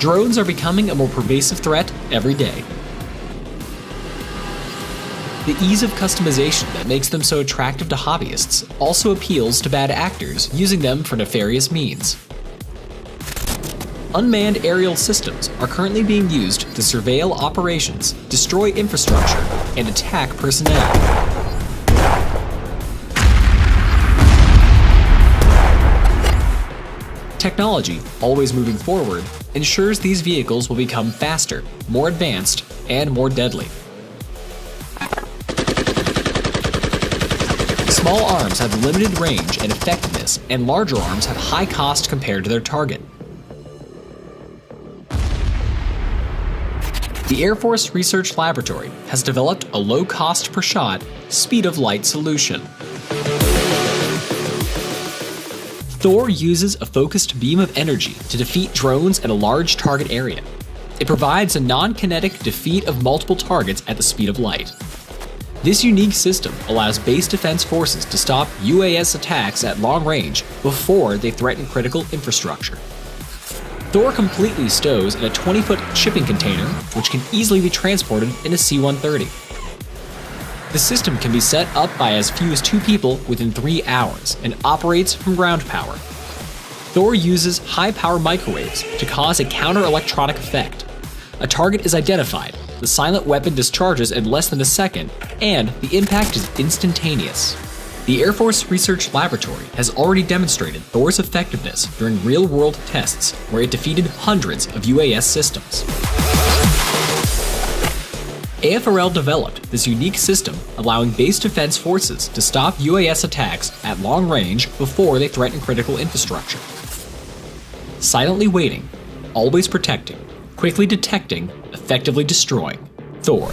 Drones are becoming a more pervasive threat every day. The ease of customization that makes them so attractive to hobbyists also appeals to bad actors using them for nefarious means. Unmanned aerial systems are currently being used to surveil operations, destroy infrastructure, and attack personnel. Technology, always moving forward, ensures these vehicles will become faster, more advanced, and more deadly. Small arms have limited range and effectiveness, and larger arms have high cost compared to their target. The Air Force Research Laboratory has developed a low-cost per shot, speed-of-light solution. THOR uses a focused beam of energy to defeat drones at a large target area. It provides a non-kinetic defeat of multiple targets at the speed of light. This unique system allows base defense forces to stop UAS attacks at long range before they threaten critical infrastructure. THOR completely stows in a 20-foot shipping container, which can easily be transported in a C-130. The system can be set up by as few as 2 people within 3 hours and operates from ground power. THOR uses high-power microwaves to cause a counter-electronic effect. A target is identified, the silent weapon discharges in less than a second, and the impact is instantaneous. The Air Force Research Laboratory has already demonstrated THOR's effectiveness during real-world tests where it defeated hundreds of UAS systems. AFRL developed this unique system, allowing base defense forces to stop UAS attacks at long range before they threaten critical infrastructure. Silently waiting, always protecting, quickly detecting, effectively destroying. THOR.